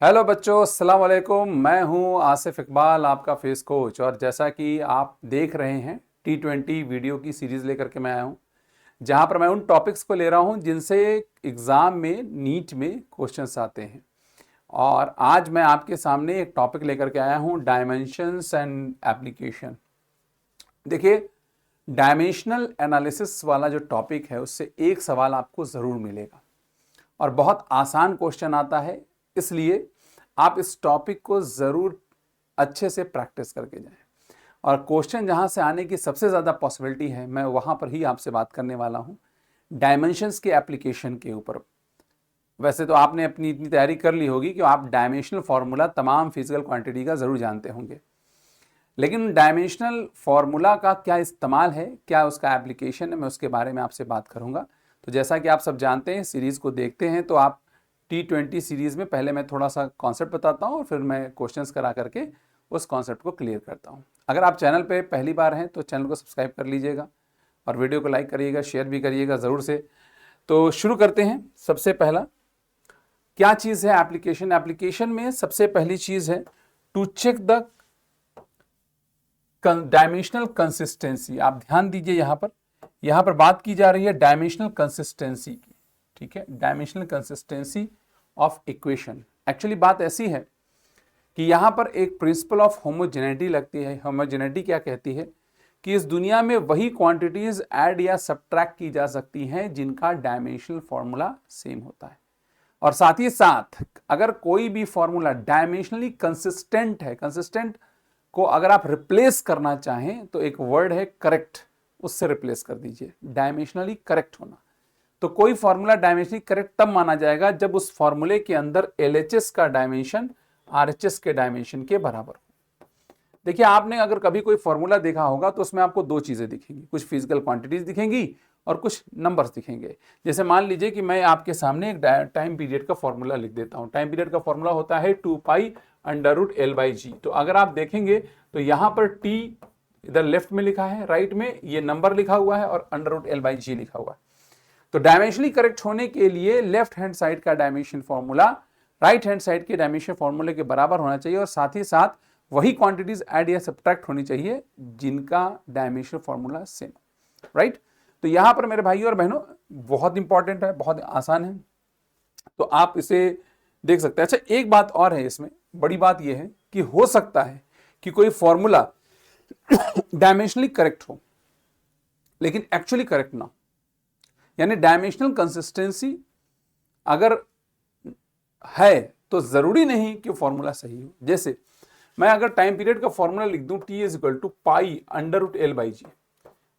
Hello बच्चों, अस्सलाम वालेकुम। मैं हूं आसिफ इकबाल, आपका फेस कोच। और जैसा कि आप देख रहे हैं, T20 वीडियो की सीरीज़ लेकर के मैं आया हूं, जहां पर मैं उन टॉपिक्स को ले रहा हूं जिनसे एग्ज़ाम में, नीट में क्वेश्चंस आते हैं। और आज मैं आपके सामने एक टॉपिक लेकर के आया हूं, डायमेंशंस एंड एप्लीकेशन। देखिए, डायमेंशनल एनालिसिस वाला जो टॉपिक है, उससे एक सवाल आपको ज़रूर मिलेगा और बहुत आसान क्वेश्चन आता है। इसलिए आप इस टॉपिक को ज़रूर अच्छे से प्रैक्टिस करके जाएं। और क्वेश्चन जहां से आने की सबसे ज़्यादा पॉसिबिलिटी है, मैं वहां पर ही आपसे बात करने वाला हूं, डायमेंशंस के एप्लीकेशन के ऊपर। वैसे तो आपने अपनी इतनी तैयारी कर ली होगी कि आप डायमेंशनल फार्मूला तमाम फिजिकल क्वांटिटी का ज़रूर जानते होंगे, लेकिन डायमेंशनल फार्मूला का क्या इस्तेमाल है, क्या उसका एप्लीकेशन है, मैं उसके बारे में आपसे बात करूंगा। तो जैसा कि आप सब जानते हैं, सीरीज़ को देखते हैं तो आप T20 सीरीज़ में पहले मैं थोड़ा सा कॉन्सेप्ट बताता हूँ और फिर मैं क्वेश्चंस करा करके उस कॉन्सेप्ट को क्लियर करता हूँ। अगर आप चैनल पे पहली बार हैं तो चैनल को सब्सक्राइब कर लीजिएगा और वीडियो को लाइक करिएगा, शेयर भी करिएगा ज़रूर से। तो शुरू करते हैं। सबसे पहला क्या चीज़ है एप्लीकेशन। एप्लीकेशन में सबसे पहली चीज़ है to check the dimensional consistency. आप ध्यान दीजिए, यहां पर बात की जा रही है डायमेंशनल कंसिस्टेंसी की। ठीक है, dimensional consistency of equation. Actually बात ऐसी है कि यहां पर एक प्रिंसिपल ऑफ होमोजेनिटी लगती है। होमोजेनिटी क्या कहती है कि इस दुनिया में वही क्वांटिटीज ऐड या सब्ट्रैक्ट की जा सकती हैं जिनका डायमेंशनल फॉर्मूला सेम होता है। और साथ ही साथ अगर कोई भी फॉर्मूला डायमेंशनली कंसिस्टेंट है, कंसिस्टेंट को अगर आप रिप्लेस करना चाहें तो एक वर्ड है करेक्ट, उससे रिप्लेस कर दीजिए। डायमेंशनली करेक्ट होना। तो कोई फॉर्मूला डायमेंशनली करेक्ट तब माना जाएगा जब उस फॉर्मूले के अंदर LHS का डायमेंशन RHS के डायमेंशन के बराबर हो। देखिए, आपने अगर कभी कोई फॉर्मूला देखा होगा तो उसमें आपको दो चीजें दिखेंगी, कुछ फिजिकल क्वांटिटीज दिखेंगी और कुछ नंबर्स दिखेंगे। जैसे मान लीजिए कि मैं आपके सामने एक टाइम पीरियड का फॉर्मूला लिख देता हूं। टाइम पीरियड का फॉर्मूला होता है 2π√L/G। तो अगर आप देखेंगे तो यहां पर T इधर लेफ्ट में लिखा है, राइट में ये नंबर लिखा हुआ है और √L/G लिखा हुआ है। तो डायमेंशनली करेक्ट होने के लिए लेफ्ट हैंड साइड का dimension formula right hand side के डायमेंशन फॉर्मूले के बराबर होना चाहिए और साथ ही साथ वही क्वांटिटीज ऐड या सब्ट्रैक्ट होनी चाहिए जिनका डायमेंशन फॉर्मूला सेम। राइट। तो यहां पर मेरे भाइयों और बहनों बहुत इंपॉर्टेंट है, बहुत आसान है, तो आप इसे देख सकते हैं। अच्छा, एक बात और है इसमें, बड़ी बात यह है कि हो सकता है कि कोई फॉर्मूला डायमेंशनली करेक्ट हो लेकिन एक्चुअली करेक्ट ना हो। यानी डायमेंशनल कंसिस्टेंसी अगर है तो जरूरी नहीं कि फॉर्मूला सही हो। जैसे मैं अगर टाइम पीरियड का फॉर्मूला लिख दूं T = π√L/G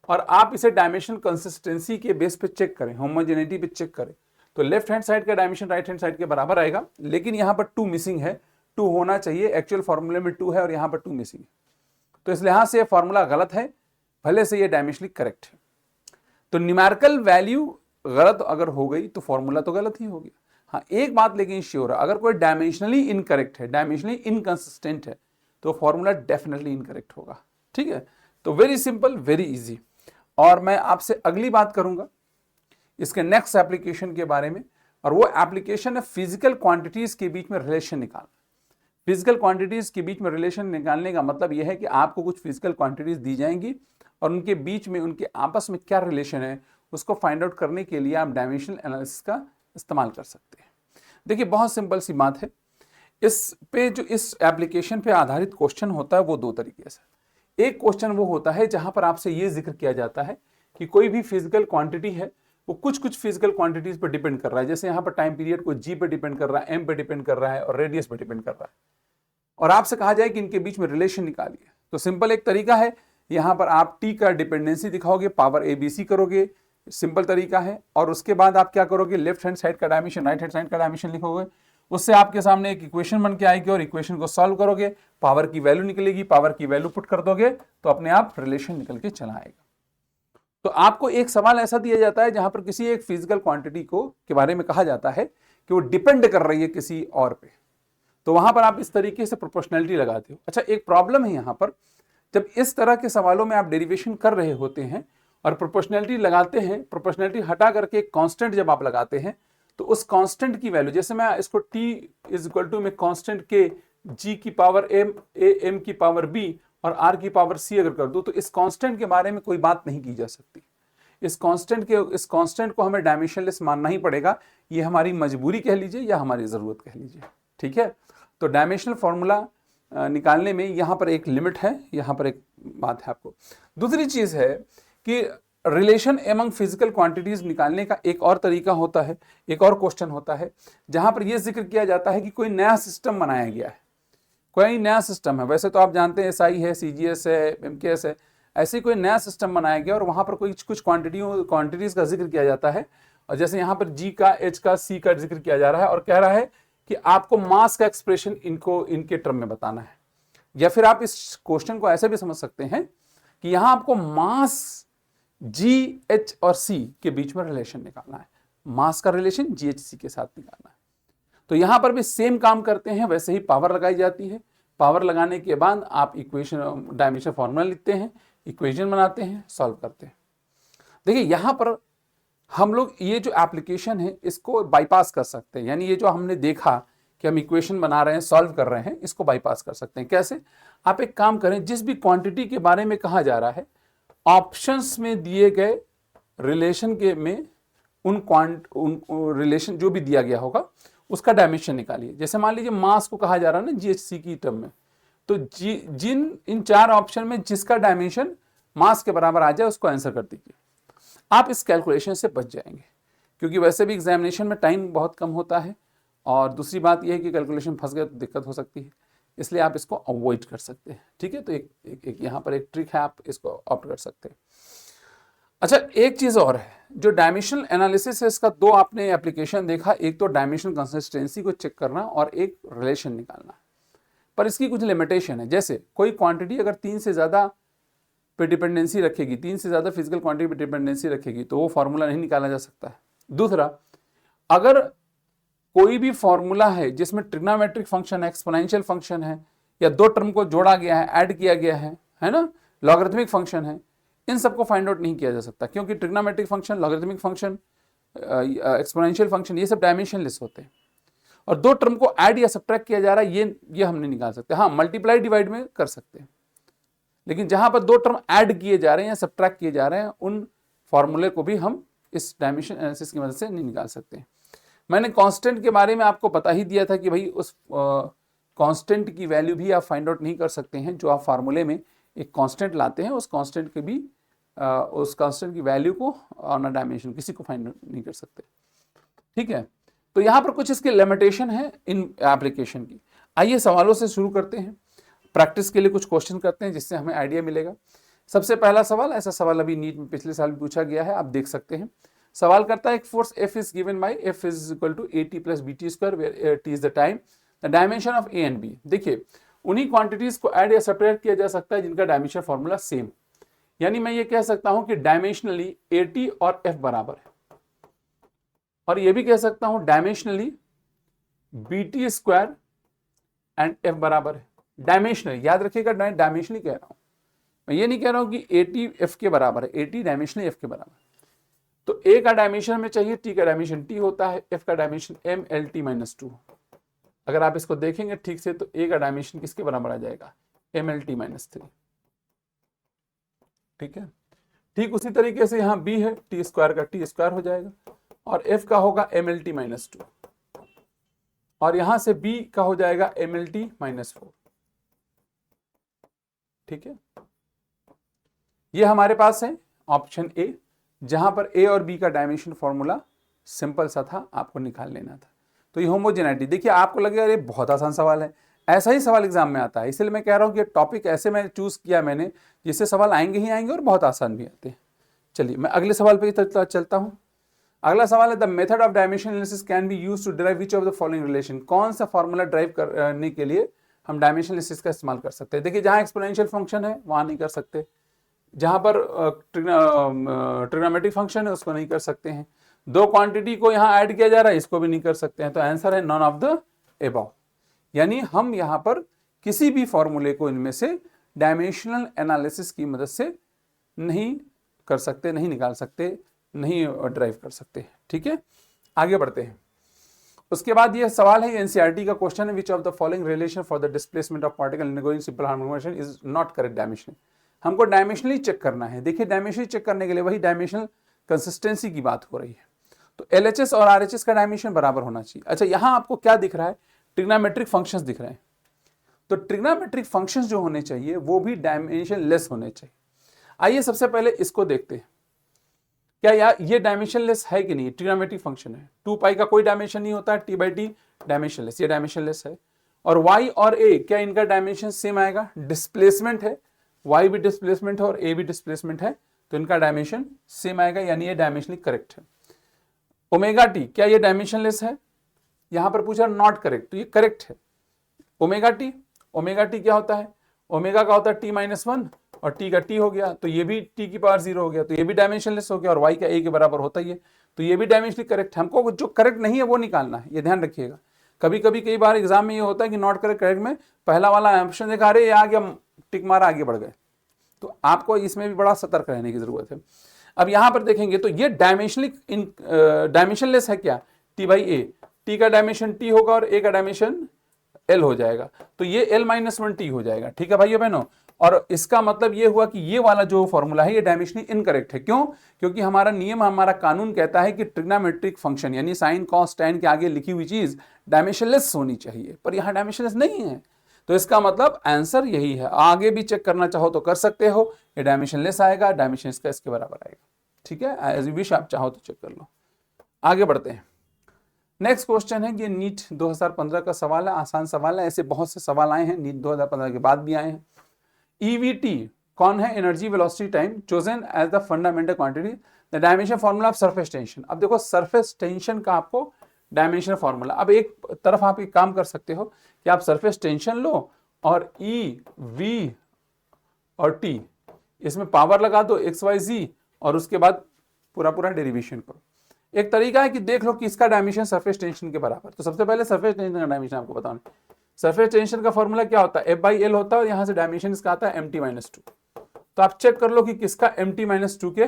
और आप इसे डायमेंशन कंसिस्टेंसी के बेस पे चेक करें, होमोजेनिटी पे चेक करें, तो लेफ्ट हैंड साइड का डायमेंशन राइट हैंड साइड के बराबर आएगा। लेकिन यहां पर 2 मिसिंग है, 2 होना चाहिए, एक्चुअल फॉर्मूले में 2 है और यहां पर 2 मिसिंग है। तो इस लिहाज से फॉर्मूला गलत है, भले से ये डायमेंशनली करेक्ट है। तो न्यूमेरिकल वैल्यू गलत अगर हो गई तो फॉर्मूला तो गलत ही हो गया। हाँ, एक बात लेकिन श्योर है, अगर कोई डायमेंशनली इनकरेक्ट है, डायमेंशनली इनकंसिस्टेंट है, तो फॉर्मूला डेफिनेटली इनकरेक्ट होगा। ठीक है, तो वेरी सिंपल, वेरी इजी। और मैं आपसे अगली बात करूंगा इसके नेक्स्ट एप्लीकेशन के बारे में, और वो एप्लीकेशन है फिजिकल क्वांटिटीज के बीच में रिलेशन निकालना। फिजिकल क्वांटिटीज के बीच में रिलेशन निकालने का मतलब यह है कि आपको कुछ फिजिकल क्वांटिटीज दी जाएंगी और उनके बीच में, उनके आपस में क्या रिलेशन है, उसको फाइंड आउट करने के लिए आप डायमेंशनल एनालिसिस का इस्तेमाल कर सकते हैं। देखिए, बहुत सिंपल सी बात है। इस पे जो इस एप्लीकेशन पे आधारित क्वेश्चन होता है वो दो तरीके से। एक क्वेश्चन वो होता है जहां पर आपसे ये जिक्र किया जाता है कि कोई भी फिजिकल क्वांटिटी है वो कुछ कुछ फिजिकल क्वांटिटीज पर डिपेंड कर रहा है। जैसे यहाँ पर टाइम पीरियड को G पे डिपेंड कर रहा है, M पे डिपेंड कर रहा है और रेडियस पे डिपेंड कर रहा है, और आपसे कहा जाए कि इनके बीच में रिलेशन निकालिए। तो सिंपल एक तरीका है, यहां पर आप T का डिपेंडेंसी दिखाओगे, पावर ABC करोगे, सिंपल तरीका है। और उसके बाद आप क्या करोगे, लेफ्ट हैंड साइड का डायमेंशन राइट हैंड साइड का डायमेंशन लिखोगे, उससे आपके सामने एक इक्वेशन बन के आएगी और इक्वेशन को सॉल्व करोगे, पावर की वैल्यू निकलेगी, पावर की वैल्यू पुट कर दोगे तो अपने आप रिलेशन निकल के चला आएगा। तो आपको एक सवाल ऐसा दिया जाता है जहां पर किसी एक फिजिकल क्वांटिटी को के बारे में कहा जाता है कि वो डिपेंड कर रही है किसी और पे, तो वहां पर आप इस तरीके से प्रोपोर्शनैलिटी लगाते हो। अच्छा, एक प्रॉब्लम है यहां पर, जब इस तरह के सवालों में आप डेरिवेशन कर रहे होते हैं और प्रोपोर्शनैलिटी लगाते हैं, प्रोपोर्शनैलिटी हटा करके एक कांस्टेंट जब आप लगाते हैं तो उस कांस्टेंट की वैल्यू, जैसे मैं इसको t इज इक्वल टू में कांस्टेंट के g की पावर m की पावर b और r की पावर c अगर कर दूं, तो इस कांस्टेंट के बारे में कोई बात नहीं की जा सकती। इस कांस्टेंट को हमें डायमेंशनलेस मानना ही पड़ेगा। ये हमारी मजबूरी कह लीजिए या हमारी जरूरत कह लीजिए, ठीक है। तो डायमेंशनल फॉर्मूला निकालने में यहाँ पर एक लिमिट है, यहाँ पर एक बात है आपको। दूसरी चीज है कि रिलेशन एमंग फिजिकल क्वांटिटीज निकालने का एक और तरीका होता है, एक और क्वेश्चन होता है, जहां पर यह जिक्र किया जाता है कि कोई नया सिस्टम बनाया गया है, कोई नया सिस्टम है। वैसे तो आप जानते हैं SI है, CGS है, MKS है, ऐसे कोई नया सिस्टम बनाया गया और वहां पर कोई कुछ क्वांटिटीज का जिक्र किया जाता है। और जैसे यहाँ पर G का, H का, C का जिक्र किया जा रहा है और कह रहा है कि आपको मास का एक्सप्रेशन इनके टर्म में बताना है। या फिर आप इस क्वेश्चन को ऐसे भी समझ सकते हैं कि यहां आपको मास G, H और C के बीच में रिलेशन निकालना है, मास का रिलेशन GHC के साथ निकालना है। तो यहां पर भी सेम काम करते हैं, वैसे ही पावर लगाई जाती है। पावर लगाने के बाद आप इक्वेशन, डायमेंशन फॉर्मूला लिखते हैं, इक्वेशन बनाते हैं, सॉल्व करते हैं। देखिए यहां पर हम लोग ये जो एप्लीकेशन है इसको बाईपास कर सकते हैं, यानी ये जो हमने देखा कि हम इक्वेशन बना रहे हैं, सॉल्व कर रहे हैं, इसको बाईपास कर सकते हैं। कैसे? आप एक काम करें, जिस भी क्वांटिटी के बारे में कहा जा रहा है, ऑप्शंस में दिए गए रिलेशन के में उन रिलेशन जो भी दिया गया होगा उसका डायमेंशन निकालिए। जैसे मान लीजिए मास को कहा जा रहा है ना GHC की टर्म में, तो इन 4 ऑप्शन में जिसका डायमेंशन मास के बराबर आ जाए उसको आंसर कर दीजिए। आप इस कैलकुलेशन से बच जाएंगे, क्योंकि वैसे भी एग्जामिनेशन में टाइम बहुत कम होता है और दूसरी बात यह है कि कैलकुलेशन फंस गए तो दिक्कत हो सकती है, इसलिए आप इसको अवॉइड कर सकते हैं, ठीक है। तो एक यहाँ पर एक ट्रिक है, आप इसको ऑप्ट कर सकते हैं। अच्छा, एक चीज और है, जो डायमेंशनल एनालिसिस है इसका 2 आपने एप्लीकेशन देखा, एक तो डायमेंशनल कंसिस्टेंसी को चेक करना और एक रिलेशन निकालना, पर इसकी कुछ लिमिटेशन है। जैसे कोई क्वांटिटी अगर 3 से ज्यादा पे डिपेंडेंसी रखेगी, 3 से ज्यादा फिजिकल क्वांटिटी पे डिपेंडेंसी रखेगी, तो वो फॉर्मूला नहीं निकाला जा सकता है। दूसरा, अगर कोई भी फॉर्मूला है जिसमें ट्रिग्नोमेट्रिक फंक्शन है, एक्सपोनेंशियल फंक्शन है, या 2 टर्म को जोड़ा गया है, ऐड किया गया है ना, लॉगरिथमिक फंक्शन है, इन सबको फाइंड आउट नहीं किया जा सकता, क्योंकि trigonometric function, logarithmic function, exponential function, ये सब डायमेंशनलेस होते हैं। और 2 टर्म को ऐड या सब्ट्रैक्ट किया जा रहा है, ये हम नहीं निकाल सकते। हाँ, मल्टीप्लाई डिवाइड में कर सकते हैं, लेकिन जहां पर 2 टर्म ऐड किए जा रहे हैं या सब्ट्रैक्ट किए जा रहे हैं, उन फॉर्मूले को भी हम इस डायमेंशन एनालिसिस की मदद से नहीं निकाल सकते। मैंने कांस्टेंट के बारे में आपको बता ही दिया था कि भाई उस कांस्टेंट की वैल्यू भी आप फाइंड आउट नहीं कर सकते हैं। जो आप फार्मूले में एक कांस्टेंट लाते हैं, उस कांस्टेंट के भी उस कांस्टेंट की वैल्यू को ऑन अ डायमेंशन किसी को फाइंड आउट नहीं कर सकते, ठीक है। तो यहां पर कुछ इसके लिमिटेशन है इन एप्लीकेशन की। आइए सवालों से शुरू करते हैं, प्रैक्टिस के लिए कुछ क्वेश्चन करते हैं जिससे हमें आइडिया मिलेगा। सबसे पहला सवाल, ऐसा सवाल अभी नीट में पिछले साल भी पूछा गया है, आप देख सकते हैं। सवाल करता है, एक force F is given by F is equal to AT plus BT square, where T is the time, the dimension of A and B। देखिए, उन्हीं क्वांटिटीज को ऐड या सेपरेट किया जा सकता है जिनका डायमेंशन फॉर्मूला सेम, यानी मैं ये कह सकता हूं कि डायमेंशनली AT और F बराबर है, और ये भी कह सकता हूं dimensionally BT square and F बराबर है। डायमेंशनली याद रखिएगा, डायमेंशनली कह रहा हूं, मैं ये नहीं कह रहा हूं कि AT F के बराबर है, AT डायमेंशनली F के बराबर। तो A का डायमेंशन हमें चाहिए, T का डायमेंशन T होता है, F का डायमेंशन MLT-2। अगर आप इसको देखेंगे ठीक से, तो A का डायमेंशन किसके बराबर आ जाएगा, MLT-3, ठीक है। ठीक उसी तरीके से यहाँ B है, T स्क्वायर का T स्क्वायर हो जाएगा, और F का होगा MLT-2, और यहां से B का हो जाएगा MLT-4, ठीक है। ये हमारे पास है ऑप्शन A, जहां पर A और B का डायमेंशन फॉर्मूला सिंपल सा था, आपको निकाल लेना था। तो ये होमोजेनिटी, देखिए आपको लगेगा ये बहुत आसान सवाल है, ऐसा ही सवाल एग्जाम में आता है, इसलिए मैं कह रहा हूं कि टॉपिक ऐसे मैं चूज किया मैंने जिससे सवाल आएंगे ही आएंगे और बहुत आसान भी आते हैं। चलिए मैं अगले सवाल पे चलता हूं। अगला सवाल है, the method of dimension analysis can be used to derive which of the following relation. कौन सा फॉर्मूला ड्राइव करने के लिए हम डायमेंशन एनालिसिस का इस्तेमाल कर सकते हैं। देखिए, जहां एक्सपोनेंशियल फंक्शन है वहां नहीं कर सकते, जहां पर ट्रिग्नोमेट्रिक फंक्शन है उसको नहीं कर सकते हैं, 2 क्वांटिटी को यहां ऐड किया जा रहा है इसको भी नहीं कर सकते हैं। तो आंसर है नॉन ऑफ द एबव, यानी हम यहां पर किसी भी फॉर्मूले को इनमें से डायमेंशनल एनालिसिस की मदद से नहीं कर सकते, नहीं निकाल सकते, नहीं ड्राइव कर सकते, ठीक है। आगे बढ़ते हैं। उसके बाद ये सवाल है, एनसीईआरटी का क्वेश्चन है, विच of the following relation for the displacement of particle undergoing simple harmonic motion is not correct dimensionally. हमको डायमेंशनली चेक करना है। देखिए डायमेंशनली चेक करने के लिए वही डायमेंशनल कंसिस्टेंसी की बात हो रही है, तो एलएचएस और आरएचएस का डायमेंशन बराबर होना चाहिए। अच्छा यहां आपको क्या दिख रहा है, ट्रिग्नोमेट्रिक फंक्शंस दिख रहे हैं, तो ट्रिग्नोमेट्रिक फंक्शंस जो होने चाहिए वो भी डायमेंशन लेस होने चाहिए। आइए सबसे पहले इसको देखते हैं, क्या यार ये डायमेंशन लेस है कि नहीं, ट्रिग्नोमेट्रिक फंक्शन है, 2 पाई का कोई डायमेंशन नहीं होता है, T by T dimension less, ये डायमेंशन लेस है। और y और a क्या इनका डायमेंशन सेम आएगा, डिस्प्लेसमेंट है, y भी डिस्प्लेसमेंट है और a भी डिस्प्लेसमेंट है, तो इनका डायमेंशन सेम आएगा, यानी ये डायमेंशनली करेक्ट है। ओमेगा टी क्या ये डायमेंशन लेस है, यहां पर पूछा नॉट करेक्ट, तो ये करेक्ट है। ओमेगा टी क्या होता है, ओमेगा का होता है t-1 और t का t हो गया, तो ये भी t की पावर 0 हो गया, तो ये भी डायमेंशनलेस हो गया, और y का a के बराबर होता ही है, तो ये भी डायमेंशनली करेक्ट। हमको जो करेक्ट नहीं है वो निकालना है, ये ध्यान रखिएगा। कभी कभी कई बार एग्जाम में ये होता है कि नॉट करेक्ट करेक्ट में पहला वाला ऑप्शन देखा, अरे ये आ गया, टिक मारा, आगे बढ़ गए, तो आपको इसमें भी बड़ा सतर्क रहने की जरूरत है। अब यहां पर देखेंगे तो ये डायमेंशनलेस है क्या, t बाई ए, t का डायमेंशन t होगा और a का डायमेंशन l हो जाएगा, तो ये l-1t हो जाएगा, ठीक है भाइयों बहनों। और इसका मतलब ये हुआ कि ये वाला जो फॉर्मूला है ये डायमेंशनली इनकरेक्ट है। क्यों, क्योंकि हमारा नियम, हमारा कानून कहता है कि ट्रिग्नोमेट्रिक फंक्शन यानी साइन कॉस टैन के आगे लिखी हुई चीज डायमेंशनलेस होनी चाहिए, पर यहाँ डायमेंशनलेस नहीं है, तो इसका मतलब आंसर यही है। आगे भी चेक करना चाहो तो कर सकते हो, ये डायमेंशनलेस आएगा, डायमेंशन इसका इसके बराबर आएगा, ठीक है, एज यू विश, आप चाहो तो चेक कर लो। आगे बढ़ते हैं। नेक्स्ट क्वेश्चन है, ये नीट 2015 का सवाल है, आसान सवाल है, ऐसे बहुत से सवाल आए हैं, नीट 2015 के बाद भी आए हैं। EVT कौन है, energy velocity time, chosen as the fundamental quantity, the dimension formula of surface tension. अब देखो सरफेस टेंशन का आपको डायमेंशन फॉर्मूला, अब एक तरफ आप एक काम कर सकते हो कि आप सरफेस टेंशन लो और EV और T इसमें पावर लगा दो XYZ और उसके बाद पूरा डेरिवेशन करो। एक तरीका है कि देख लो कि इसका डायमेंशन सरफेस टेंशन के बराबर, तो सबसे पहले सरफेस टेंशन का डायमेंशन आपको बताना। सरफेस टेंशन का फॉर्मूला क्या होता है, F/L होता है, और यहां से डायमेंशन इसका आता है mt-2। तो आप चेक कर लो कि किसका mt-2 के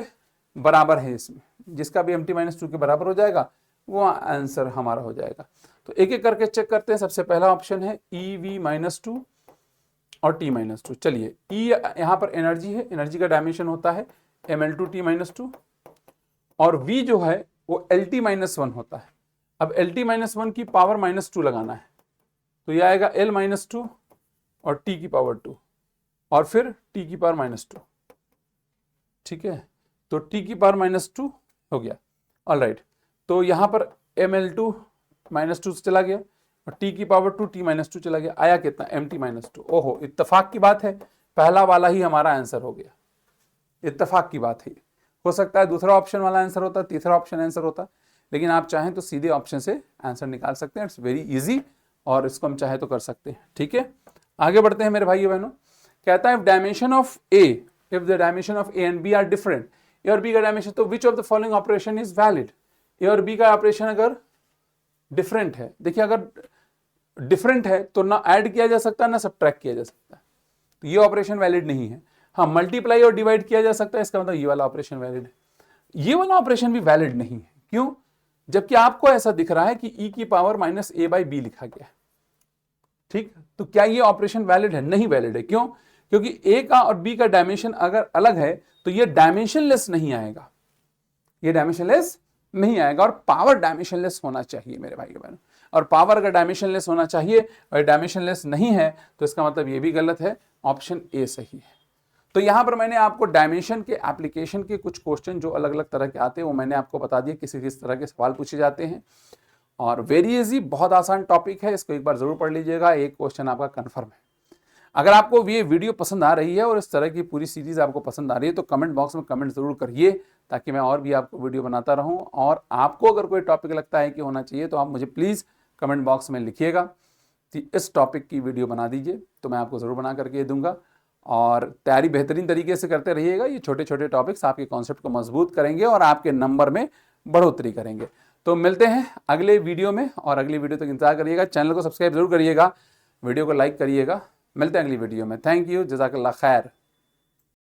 बराबर है, इसमें जिसका भी mt-2 के बराबर हो जाएगा वो आंसर हमारा हो जाएगा। तो एक एक करके चेक करते हैं। सबसे पहला ऑप्शन है EV-2 और t-2। चलिए, E यहाँ पर एनर्जी है, एनर्जी का डायमेंशन होता है mL2t-2, और V जो है वो LT-1 होता है। अब LT-1 की पावर -2 लगाना है, तो यह आएगा L-2 और T की पावर 2 और फिर T की पावर -2, ठीक है, तो T की पावर -2 हो गया, ऑलराइट। तो यहां पर mL2 -2 चला गया और T की पावर 2 T-2 चला गया, आया कितना mt-2। ओहो, इत्तेफाक की बात है, पहला वाला ही हमारा आंसर हो गया, इत्तेफाक की बात है। हो सकता है दूसरा ऑप्शन वाला आंसर होता, तीसरा ऑप्शन आंसर होता, लेकिन आप चाहें तो सीधे ऑप्शन से आंसर निकाल सकते हैं, इट्स वेरी इजी, और इसको हम चाहे तो कर सकते हैं, ठीक है। आगे बढ़ते हैं मेरे भाइयों बहनों। कहता है dimension of A, if the dimension of A and B are different, A और बी का डायमेंशन, तो which of the following operation is valid. A और बी का ऑपरेशन अगर डिफरेंट है, देखिए अगर डिफरेंट है तो ना ऐड किया जा सकता है ना सब्ट्रैक्ट किया जा सकता है, तो ये ऑपरेशन वैलिड नहीं है। हाँ, मल्टीप्लाई और डिवाइड किया जा सकता है, इसका मतलब ये वाला ऑपरेशन वैलिड है। ये वाला ऑपरेशन भी वैलिड नहीं है, क्यों, जबकि आपको ऐसा दिख रहा है कि e की पावर -a/b लिखा गया है, ठीक, तो क्या ये ऑपरेशन वैलिड है, नहीं वैलिड है। क्यों, क्योंकि a का और b का डायमेंशन अगर अलग है तो ये डायमेंशनलेस नहीं आएगा, ये डायमेंशनलेस नहीं आएगा, और पावर डायमेंशनलेस होना चाहिए मेरे भाई बहनों, और पावर अगर डायमेंशनलेस होना चाहिए और डायमेंशनलेस नहीं है तो इसका मतलब ये भी गलत है, ऑप्शन ए सही है। तो यहां पर मैंने आपको डायमेंशन के एप्लीकेशन के कुछ क्वेश्चन जो अलग अलग तरह के आते हैं वो मैंने आपको बता दिया, किस तरह के सवाल पूछे जाते हैं, और वेरी इजी, बहुत आसान टॉपिक है, इसको एक बार जरूर पढ़ लीजिएगा, एक क्वेश्चन आपका कंफर्म है। अगर आपको ये वीडियो पसंद आ रही है और इस तरह की पूरी सीरीज आपको पसंद आ रही है तो कमेंट बॉक्स में कमेंट जरूर करिए, ताकि मैं और भी आपको वीडियो बनाता रहूं, और आपको अगर कोई टॉपिक लगता है कि होना चाहिए तो आप मुझे प्लीज़ कमेंट बॉक्स में लिखिएगा कि इस टॉपिक की वीडियो बना दीजिए, तो मैं आपको ज़रूर बना करके दूंगा। और तैयारी बेहतरीन तरीके से करते रहिएगा, ये छोटे छोटे टॉपिक्स आपके कॉन्सेप्ट को मजबूत करेंगे और आपके नंबर में बढ़ोतरी करेंगे। तो मिलते हैं अगले वीडियो में, और अगली वीडियो तक इंतजार करिएगा, चैनल को सब्सक्राइब जरूर करिएगा, वीडियो को लाइक करिएगा। मिलते हैं अगली वीडियो में, थैंक यू, जज़ाकल्लाह खैर।